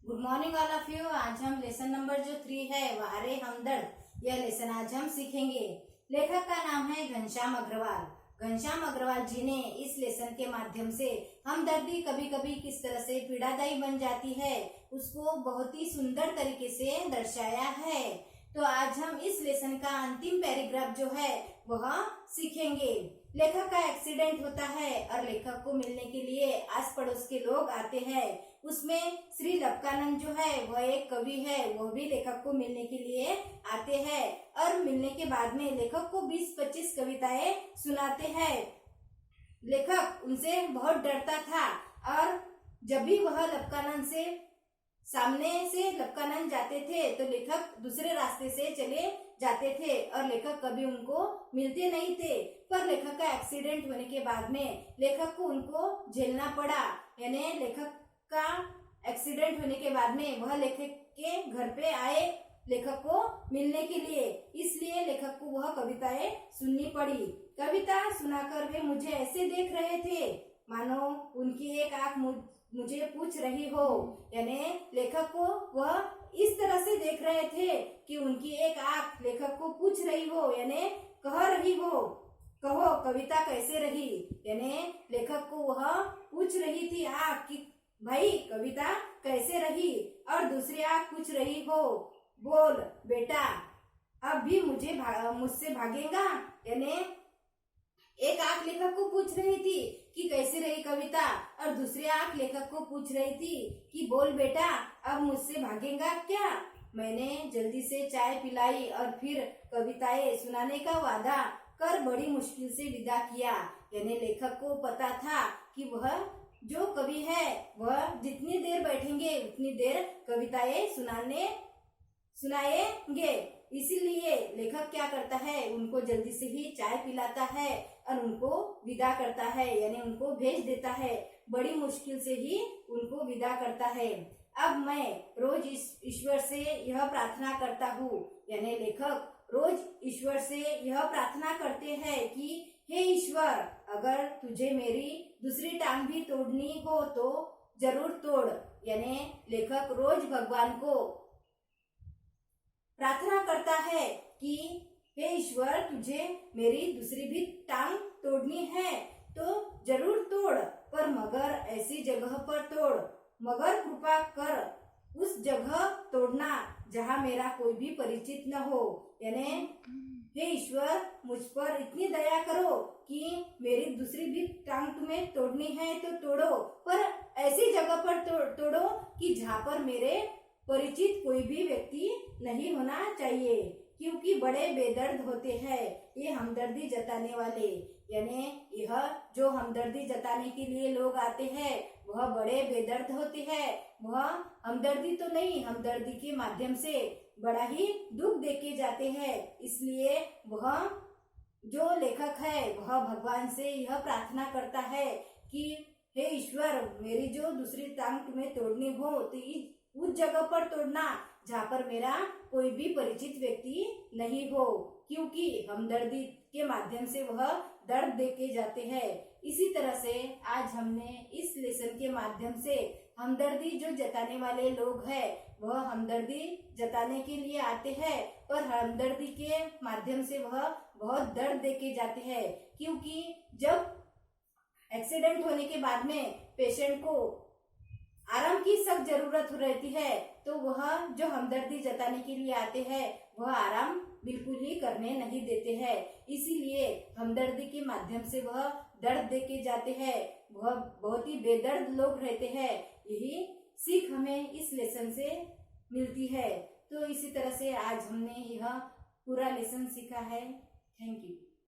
Good morning all of you. आज हम lesson number जो 3 है वारे हमदर्द, यह लेसन आज हम सीखेंगे। लेखक का नाम है घनश्याम अग्रवाल। घनश्याम अग्रवाल जी ने इस लेसन के माध्यम से हमदर्दी कभी कभी किस तरह से पीड़ादायी बन जाती है उसको बहुत ही सुंदर तरीके से दर्शाया है। तो आज हम इस लेसन का अंतिम पैराग्राफ जो है वह सीखेंगे। लेखक का एक्सीडेंट होता है और लेखक को मिलने के लिए आस पड़ोस के लोग आते हैं। उसमें श्री लपकानंद जो है वह एक कवि है, वह भी लेखक को मिलने के लिए आते हैं और मिलने के बाद में लेखक को 20-25 कविताएं सुनाते हैं। लेखक उनसे बहुत डरता था और जब भी वह लपकानंद से सामने से लपकानंद जाते थे तो लेखक दूसरे रास्ते से चले जाते थे और लेखक कभी उनको मिलते नहीं थे। पर लेखक का एक्सीडेंट होने के बाद में लेखक को उनको झेलना पड़ा। यानी लेखक का एक्सीडेंट होने के बाद में वह लेखक के घर पे आए लेखक को मिलने के लिए, इसलिए लेखक को वह कविताएं सुननी पड़ी। कविता सुनाकर वे मुझे ऐसे देख रहे थे मानो उनकी एक आंख मुझे पूछ रही हो। यानी लेखक को वह इस तरह से देख रहे थे कि उनकी एक आंख लेखक को पूछ रही हो, यानी कह रही हो, कहो कविता कैसे रही। यानी लेखक को वह पूछ रही थी आंख कि भाई कविता कैसे रही, और दूसरी आंख पूछ रही हो बोल बेटा अब भी मुझसे भागेगा। यानी एक आंख लेखक को पूछ रही थी कि कैसे रही कविता और दूसरी आंख लेखक को पूछ रही थी कि बोल बेटा अब मुझसे भागेगा क्या। मैंने जल्दी से चाय पिलाई और फिर कविताएं सुनाने का वादा कर बड़ी मुश्किल से विदा किया। यानी लेखक को पता था कि वह जो कवि है वह जितनी देर बैठेंगे उतनी देर कविताएं सुनाएंगे, इसीलिए लेखक क्या करता है उनको जल्दी से ही चाय पिलाता है और उनको विदा करता है, यानी उनको भेज देता है। बड़ी मुश्किल से ही उनको विदा करता है। अब मैं रोज ईश्वर से यह प्रार्थना करता हूँ। यानी लेखक रोज ईश्वर से यह प्रार्थना करते हैं कि हे ईश्वर अगर तुझे मेरी दूसरी टांग भी तोड़नी हो तो जरूर तोड़। यानी लेखक रोज भगवान को प्रार्थना करता है कि हे ईश्वर तुझे मेरी दूसरी भी टांग तोड़नी है तो जरूर तोड़, पर मगर ऐसी जगह पर तोड़, मगर कृपा कर उस जगह तोड़ना जहाँ मेरा कोई भी परिचित न हो। यानी हे ईश्वर मुझ पर इतनी दया करो कि मेरी दूसरी भी टांग तुम्हें तोड़नी है तो तोड़ो, पर ऐसी जगह पर तोड़ो कि जहाँ पर मेरे परिचित कोई भी व्यक्ति नहीं होना चाहिए, क्योंकि बड़े बेदर्द होते हैं ये हमदर्दी जताने वाले। यानी यह जो हमदर्दी जताने के लिए लोग आते हैं वह बड़े बेदर्द होते हैं। वह हमदर्दी तो नहीं, हमदर्दी के माध्यम से बड़ा ही दुख देके जाते हैं। इसलिए वह जो लेखक है वह भगवान से यह प्रार्थना करता है कि हे ईश्वर मेरी जो दूसरी टांग तुम्हें तोड़नी हो तो उस जगह पर तोड़ना जहाँ पर मेरा कोई भी परिचित व्यक्ति नहीं हो, क्योंकि हमदर्दी के माध्यम से वह दर्द देके जाते हैं। इसी तरह से आज हमने इस लेसन के माध्यम से हमदर्दी जो जताने वाले लोग हैं वह हमदर्दी जताने के लिए आते हैं और हमदर्दी के माध्यम से वह बहुत दर्द देके जाते हैं, क्योंकि जब एक्सीडेंट होने के बाद में पेशेंट को आराम की सख्त जरूरत रहती है तो वह जो हमदर्दी जताने के लिए आते हैं वह आराम बिल्कुल ही करने नहीं देते हैं। इसीलिए हमदर्दी के माध्यम से वह दर्द देके जाते हैं। वह बहुत ही बेदर्द लोग रहते हैं। यही सीख हमें इस लेसन से मिलती है। तो इसी तरह से आज हमने यह पूरा लेसन सीखा है। Thank you.